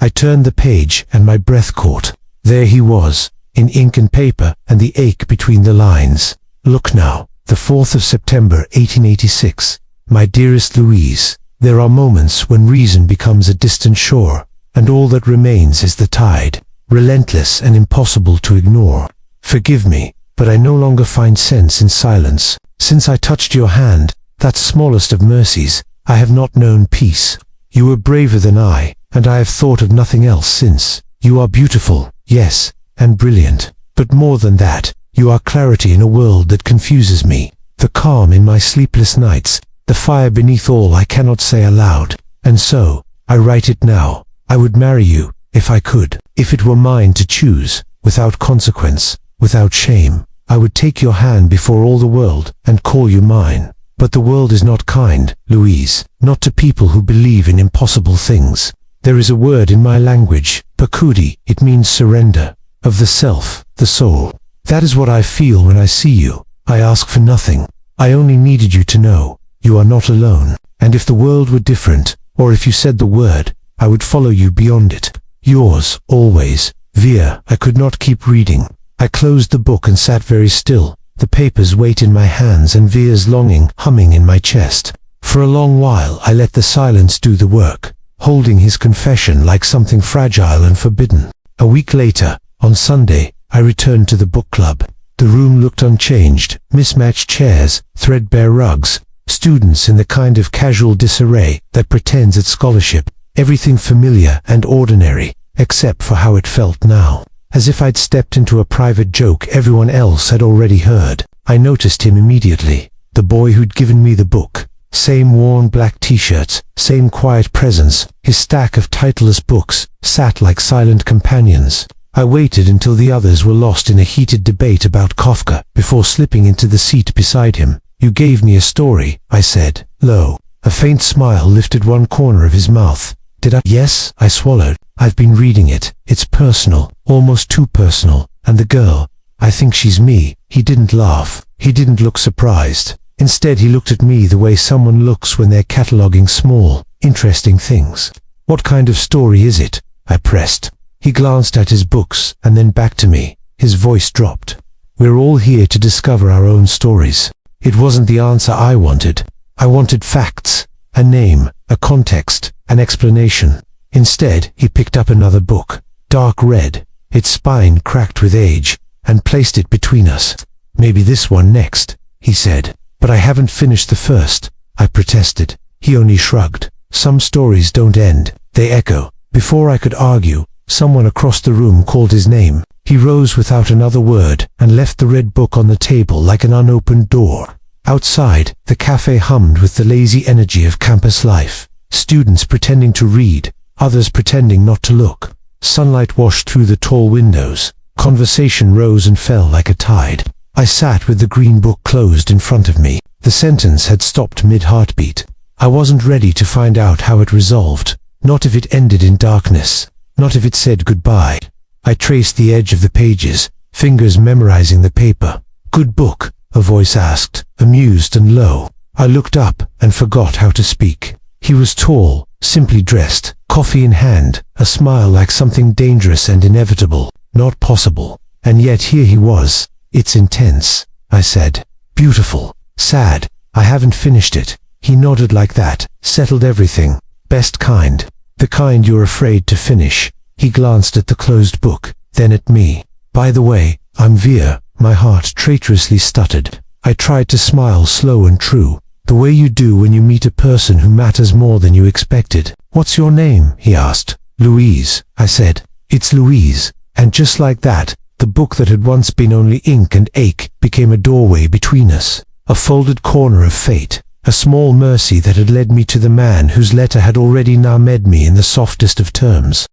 I turned the page and my breath caught. There he was, in ink and paper, and the ache between the lines. Look now, the 4th of September, 1886. My dearest Louise, there are moments when reason becomes a distant shore, and all that remains is the tide, relentless and impossible to ignore. Forgive me, but I no longer find sense in silence. Since I touched your hand, that smallest of mercies, I have not known peace. You were braver than I, and I have thought of nothing else since. You are beautiful, yes, and brilliant, but more than that, you are clarity in a world that confuses me, the calm in my sleepless nights, the fire beneath all I cannot say aloud. And so, I write it now. I would marry you, if I could, if it were mine to choose, without consequence, without shame. I would take your hand before all the world, and call you mine. But the world is not kind, Louise, not to people who believe in impossible things. There is a word in my language, pakudi, it means surrender, of the self, the soul. That is what I feel when I see you. I ask for nothing. I only needed you to know, you are not alone. And if the world were different, or if you said the word, I would follow you beyond it. Yours, always, Vere. I could not keep reading. I closed the book and sat very still, the paper's weight in my hands and Vere's longing humming in my chest. For a long while I let the silence do the work, holding his confession like something fragile and forbidden. A week later, on Sunday, I returned to the book club. The room looked unchanged, mismatched chairs, threadbare rugs, students in the kind of casual disarray that pretends at scholarship, everything familiar and ordinary, except for how it felt now. As if I'd stepped into a private joke everyone else had already heard. I noticed him immediately, the boy who'd given me the book. Same worn black t-shirts, same quiet presence, his stack of titleless books sat like silent companions. I waited until the others were lost in a heated debate about Kafka before slipping into the seat beside him. You gave me a story, I said, low. A faint smile lifted one corner of his mouth. Did I? Yes, I swallowed. I've been reading it. It's personal, almost too personal. And the girl, I think she's me. He didn't laugh. He didn't look surprised. Instead, he looked at me the way someone looks when they're cataloging small, interesting things. What kind of story is it? I pressed. He glanced at his books and then back to me. His voice dropped. We're all here to discover our own stories. It wasn't the answer I wanted. I wanted facts, a name, a context, an explanation. Instead, he picked up another book, dark red, its spine cracked with age, and placed it between us. Maybe this one next, he said. But I haven't finished the first, I protested. He only shrugged. Some stories don't end, they echo. Before I could argue, someone across the room called his name. He rose without another word and left the red book on the table like an unopened door. Outside, the cafe hummed with the lazy energy of campus life. Students pretending to read, others pretending not to look. Sunlight washed through the tall windows. Conversation rose and fell like a tide. I sat with the green book closed in front of me. The sentence had stopped mid-heartbeat. I wasn't ready to find out how it resolved. Not if it ended in darkness. Not if it said goodbye. I traced the edge of the pages, fingers memorizing the paper. Good book, a voice asked, amused and low. I looked up and forgot how to speak. He was tall, simply dressed, coffee in hand, a smile like something dangerous and inevitable, not possible. And yet here he was. It's intense, I said. Beautiful. Sad. I haven't finished it. He nodded like that, settled everything. Best kind. The kind you're afraid to finish. He glanced at the closed book, then at me. By the way, I'm Vere. My heart traitorously stuttered. I tried to smile slow and true, the way you do when you meet a person who matters more than you expected. What's your name? He asked. Louise, I said. It's Louise. And just like that, the book that had once been only ink and ache became a doorway between us, a folded corner of fate, a small mercy that had led me to the man whose letter had already now met me in the softest of terms.